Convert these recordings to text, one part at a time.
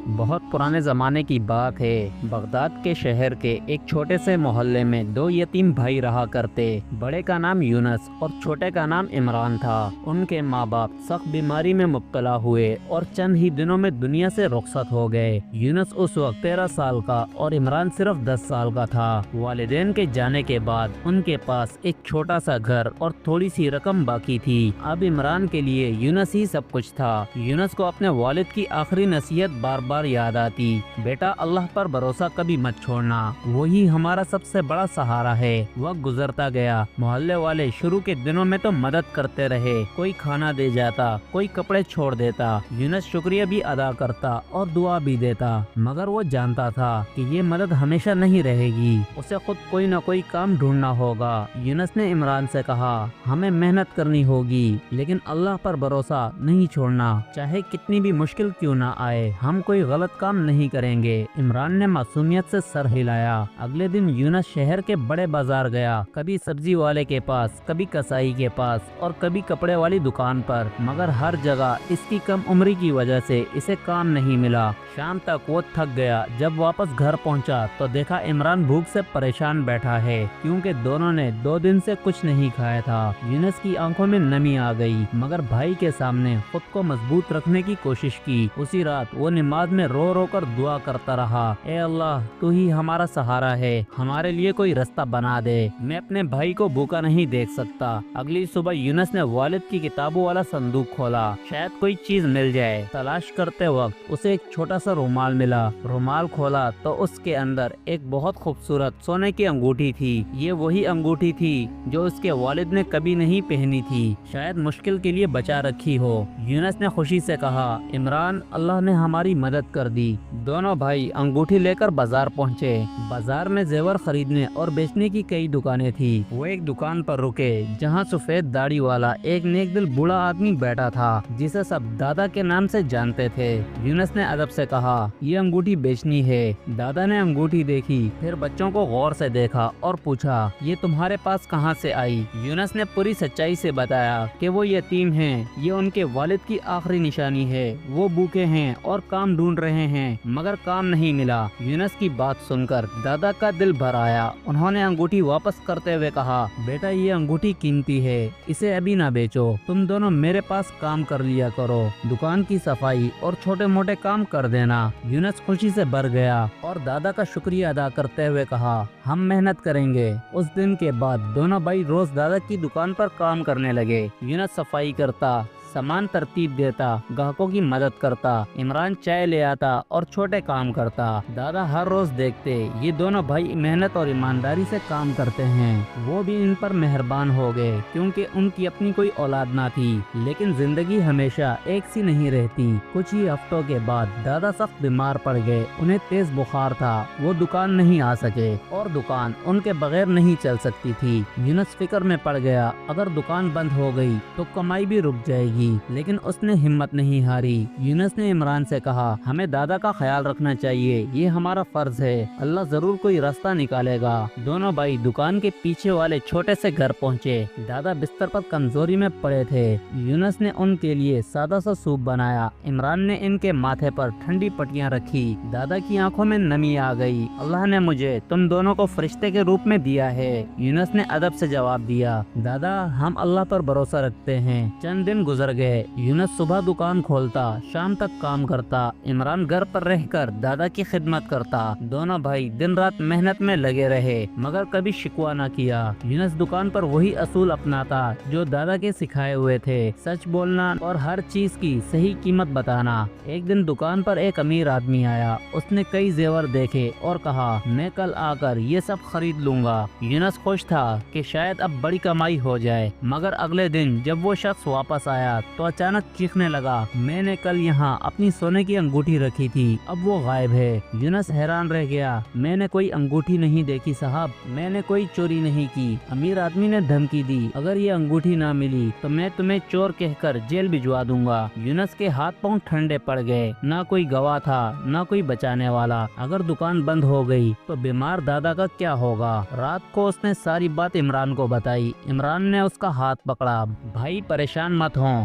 بہت پرانے زمانے کی بات ہے۔ بغداد کے شہر کے ایک چھوٹے سے محلے میں دو یتیم بھائی رہا کرتے۔ بڑے کا نام یونس اور چھوٹے کا نام عمران تھا۔ ان کے ماں باپ سخت بیماری میں مبتلا ہوئے اور چند ہی دنوں میں دنیا سے رخصت ہو گئے۔ یونس اس وقت 13 سال کا اور عمران صرف 10 سال کا تھا۔ والدین کے جانے کے بعد ان کے پاس ایک چھوٹا سا گھر اور تھوڑی سی رقم باقی تھی۔ اب عمران کے لیے یونس ہی سب کچھ تھا۔ یونس کو اپنے والد کی آخری نصیحت بار بار یاد آتی، بیٹا اللہ پر بھروسہ کبھی مت چھوڑنا، وہی ہمارا سب سے بڑا سہارا ہے۔ وقت گزرتا گیا، محلے والے شروع کے دنوں میں تو مدد کرتے رہے، کوئی کھانا دے جاتا، کوئی کپڑے چھوڑ دیتا۔ یونس شکریہ بھی ادا کرتا اور دعا بھی دیتا، مگر وہ جانتا تھا کہ یہ مدد ہمیشہ نہیں رہے گی، اسے خود کوئی نہ کوئی کام ڈھونڈنا ہوگا۔ یونس نے عمران سے کہا، ہمیں محنت کرنی ہوگی لیکن اللہ پر بھروسہ نہیں چھوڑنا، چاہے کتنی بھی مشکل کیوں نہ آئے، ہم کوئی غلط کام نہیں کریں گے۔ عمران نے معصومیت سے سر ہلایا۔ اگلے دن یونس شہر کے بڑے بازار گیا، کبھی سبزی والے کے پاس، کبھی کسائی کے پاس اور کبھی کپڑے والی دکان پر، مگر ہر جگہ اس کی کم عمری کی وجہ سے اسے کام نہیں ملا۔ شام تک وہ تھک گیا۔ جب واپس گھر پہنچا تو دیکھا عمران بھوک سے پریشان بیٹھا ہے، کیونکہ دونوں نے 2 دن سے کچھ نہیں کھایا تھا۔ یونس کی آنکھوں میں نمی آ گئی، مگر بھائی کے سامنے خود کو مضبوط رکھنے کی کوشش کی۔ اسی رات وہ نماز میں رو رو کر دعا کرتا رہا، اے اللہ تو ہی ہمارا سہارا ہے، ہمارے لیے کوئی رستہ بنا دے، میں اپنے بھائی کو بھوکا نہیں دیکھ سکتا۔ اگلی صبح یونس نے والد کی کتابوں والا صندوق کھولا، شاید کوئی چیز مل جائے۔ تلاش کرتے وقت اسے ایک چھوٹا سا رومال ملا۔ رومال کھولا تو اس کے اندر ایک بہت خوبصورت سونے کی انگوٹھی تھی۔ یہ وہی انگوٹھی تھی جو اس کے والد نے کبھی نہیں پہنی تھی، شاید مشکل کے لیے بچا رکھی ہو۔ یونس نے خوشی سے کہا، عمران اللہ نے ہماری مدد کر دی۔ دونوں بھائی انگوٹھی لے کر بازار پہنچے۔ بازار میں زیور خریدنے اور بیچنے کی کئی دکانیں تھی۔ وہ ایک دکان پر رکے جہاں سفید داڑھی والا ایک نیک دل بوڑھا آدمی بیٹھا تھا، جسے سب دادا کے نام سے جانتے تھے۔ یونس نے ادب سے کہا، یہ انگوٹھی بیچنی ہے۔ دادا نے انگوٹھی دیکھی، پھر بچوں کو غور سے دیکھا اور پوچھا، یہ تمہارے پاس کہاں سے آئی؟ یونس نے پوری سچائی سے بتایا کہ وہ یتیم ہیں، یہ ان کے والد کی آخری نشانی ہے، وہ بھوکے ہیں اور کام ڈھونڈ رہے ہیں مگر کام نہیں ملا۔ یونس کی بات سن کر دادا کا دل بھر آیا۔ انہوں نے انگوٹھی واپس کرتے ہوئے کہا، بیٹا یہ انگوٹھی قیمتی ہے، اسے ابھی نہ بیچو، تم دونوں میرے پاس کام کر لیا کرو، دکان کی صفائی اور چھوٹے موٹے کام کر دینا۔ یونس خوشی سے بھر گیا اور دادا کا شکریہ ادا کرتے ہوئے کہا، ہم محنت کریں گے۔ اس دن کے بعد دونوں بھائی روز دادا کی دکان پر کام کرنے لگے۔ یونس صفائی کرتا، سامان ترتیب دیتا، گاہکوں کی مدد کرتا، عمران چائے لے آتا اور چھوٹے کام کرتا۔ دادا ہر روز دیکھتے یہ دونوں بھائی محنت اور ایمانداری سے کام کرتے ہیں، وہ بھی ان پر مہربان ہو گئے، کیونکہ ان کی اپنی کوئی اولاد نہ تھی۔ لیکن زندگی ہمیشہ ایک سی نہیں رہتی۔ کچھ ہی ہفتوں کے بعد دادا سخت بیمار پڑ گئے، انہیں تیز بخار تھا، وہ دکان نہیں آ سکے اور دکان ان کے بغیر نہیں چل سکتی تھی۔ یونس فکر میں پڑ گیا، اگر دکان بند ہو گئی تو کمائی بھی رک جائے گی، لیکن اس نے ہمت نہیں ہاری۔ یونس نے عمران سے کہا، ہمیں دادا کا خیال رکھنا چاہیے، یہ ہمارا فرض ہے، اللہ ضرور کوئی راستہ نکالے گا۔ دونوں بھائی دکان کے پیچھے والے چھوٹے سے گھر پہنچے۔ دادا بستر پر کمزوری میں پڑے تھے۔ یونس نے ان کے لیے سادہ سا سوپ بنایا، عمران نے ان کے ماتھے پر ٹھنڈی پٹیاں رکھی۔ دادا کی آنکھوں میں نمی آ گئی، اللہ نے مجھے تم دونوں کو فرشتے کے روپ میں دیا ہے۔ یونس نے ادب سے جواب دیا، دادا ہم اللہ پر بھروسہ رکھتے ہیں۔ چند دن گزر گئے۔ یونس صبح دکان کھولتا، شام تک کام کرتا، عمران گھر پر رہ کر دادا کی خدمت کرتا۔ دونوں بھائی دن رات محنت میں لگے رہے مگر کبھی شکوہ نہ کیا۔ یونس دکان پر وہی اصول اپناتا جو دادا کے سکھائے ہوئے تھے، سچ بولنا اور ہر چیز کی صحیح قیمت بتانا۔ ایک دن دکان پر ایک امیر آدمی آیا، اس نے کئی زیور دیکھے اور کہا، میں کل آ کر یہ سب خرید لوں گا۔ یونس خوش تھا کہ شاید اب بڑی کمائی ہو جائے، مگر اگلے دن جب وہ شخص واپس آیا تو اچانک چیخنے لگا، میں نے کل یہاں اپنی سونے کی انگوٹھی رکھی تھی، اب وہ غائب ہے۔ یونس حیران رہ گیا، میں نے کوئی انگوٹھی نہیں دیکھی صاحب، میں نے کوئی چوری نہیں کی۔ امیر آدمی نے دھمکی دی، اگر یہ انگوٹھی نہ ملی تو میں تمہیں چور کہہ کر جیل بھجوا دوں گا۔ یونس کے ہاتھ پاؤں ٹھنڈے پڑ گئے، نہ کوئی گواہ تھا نہ کوئی بچانے والا۔ اگر دکان بند ہو گئی تو بیمار دادا کا کیا ہوگا؟ رات کو اس نے ساری بات عمران کو بتائی۔ عمران نے اس کا ہاتھ پکڑا، بھائی پریشان مت ہوں،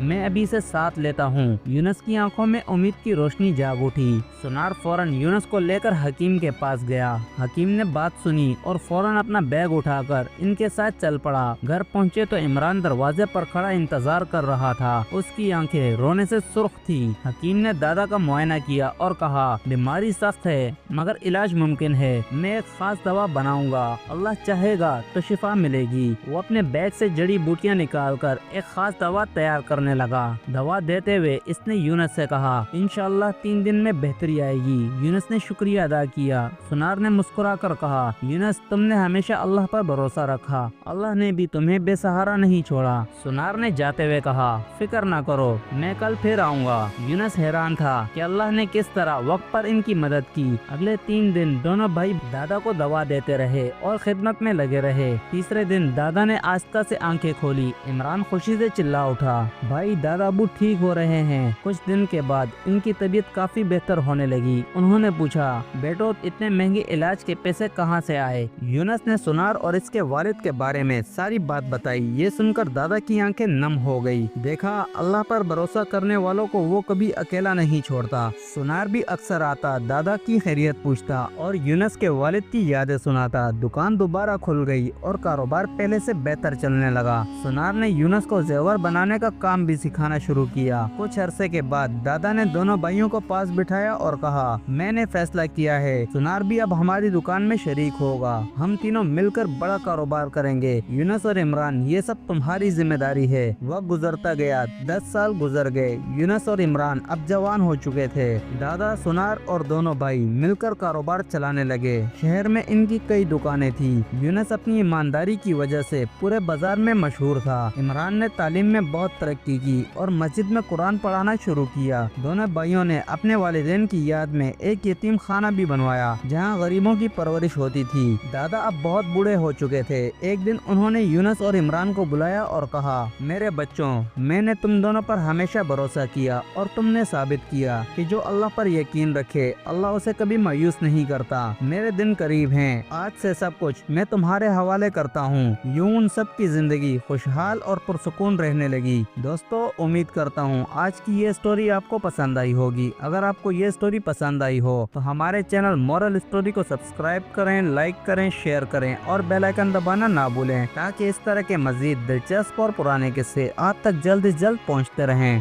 میں ابھی سے ساتھ لیتا ہوں۔ یونس کی آنکھوں میں امید کی روشنی جاگ اٹھی۔ سنار فوراً یونس کو لے کر حکیم کے پاس گیا۔ حکیم نے بات سنی اور فوراً اپنا بیگ اٹھا کر ان کے ساتھ چل پڑا۔ گھر پہنچے تو عمران دروازے پر کھڑا انتظار کر رہا تھا۔ اس کی آنکھیں رونے سے سرخ تھی۔ حکیم نے دادا کا معائنہ کیا اور کہا، بیماری سخت ہے مگر علاج ممکن ہے، میں ایک خاص دوا بناؤں گا، اللہ چاہے گا تو شفا ملے گی۔ وہ اپنے بیگ سے جڑی بوٹیاں نکال کر ایک خاص دوا تیار کرنے لگا۔ دوا دیتے ہوئے اس نے یونس سے کہا، انشاءاللہ 3 دن میں بہتری آئے گی۔ یونس نے شکریہ ادا کیا۔ سنار نے مسکرا کر کہا، یونس تم نے ہمیشہ اللہ پر بھروسہ رکھا، اللہ نے بھی تمہیں بے سہارا نہیں چھوڑا۔ سنار نے جاتے ہوئے کہا، فکر نہ کرو، میں کل پھر آؤں گا۔ یونس حیران تھا کہ اللہ نے کس طرح وقت پر ان کی مدد کی۔ اگلے 3 دن دونوں بھائی دادا کو دوا دیتے رہے اور خدمت میں لگے رہے۔ تیسرے دن دادا نے آہستہ سے آنکھیں کھولی۔ عمران خوشی سے چلا اٹھا، بھائی دادا ابو ٹھیک ہو رہے ہیں۔ کچھ دن کے بعد ان کی طبیعت کافی بہتر ہونے لگی۔ انہوں نے پوچھا، بیٹو اتنے مہنگے علاج کے پیسے کہاں سے آئے؟ یونس نے سنار اور اس کے والد کے بارے میں ساری بات بتائی۔ یہ سن کر دادا کی آنکھیں نم ہو گئی۔ دیکھا، اللہ پر بھروسہ کرنے والوں کو وہ کبھی اکیلا نہیں چھوڑتا۔ سنار بھی اکثر آتا، دادا کی خیریت پوچھتا اور یونس کے والد کی یادیں سناتا۔ دکان دوبارہ کھل گئی اور کاروبار پہلے سے بہتر چلنے لگا۔ سنار نے یونس کو زیور بنانے کا کام بھی سکھانا شروع کیا۔ کچھ عرصے کے بعد دادا نے دونوں بھائیوں کو پاس بٹھایا اور کہا، میں نے فیصلہ کیا ہے، سنار بھی اب ہماری دکان میں شریک ہوگا، ہم تینوں مل کر بڑا کاروبار کریں گے۔ یونس اور عمران، یہ سب تمہاری ذمہ داری ہے۔ وقت گزرتا گیا، 10 سال گزر گئے۔ یونس اور عمران اب جوان ہو چکے تھے۔ دادا، سنار اور دونوں بھائی مل کر کاروبار چلانے لگے۔ شہر میں ان کی کئی دکانیں تھی۔ یونس اپنی ایمانداری کی وجہ سے پورے بازار میں مشہور تھا۔ عمران نے تعلیم میں بہت ترقی کی اور مسجد میں قرآن پڑھانا شروع کیا۔ دونوں بھائیوں نے اپنے والدین کی یاد میں ایک یتیم خانہ بھی بنوایا جہاں غریبوں کی پرورش ہوتی تھی۔ دادا اب بہت بوڑھے ہو چکے تھے۔ ایک دن انہوں نے یونس اور عمران کو بلایا اور کہا، میرے بچوں، میں نے تم دونوں پر ہمیشہ بھروسہ کیا اور تم نے ثابت کیا کہ جو اللہ پر یقین رکھے اللہ اسے کبھی مایوس نہیں کرتا۔ میرے دن قریب ہیں، آج سے سب کچھ میں تمہارے حوالے کرتا ہوں۔ یوں ان سب کی زندگی خوشحال اور پرسکون رہنے لگی۔ دوستو، امید کرتا ہوں آج کی یہ سٹوری آپ کو پسند آئی ہوگی۔ اگر آپ کو یہ سٹوری پسند آئی ہو تو ہمارے چینل مورل سٹوری کو سبسکرائب کریں، لائک کریں، شیئر کریں اور بیل آئیکن دبانا نہ بھولیں تاکہ اس طرح کے مزید دلچسپ اور پرانے قصے آپ تک جلد از جلد پہنچتے رہیں۔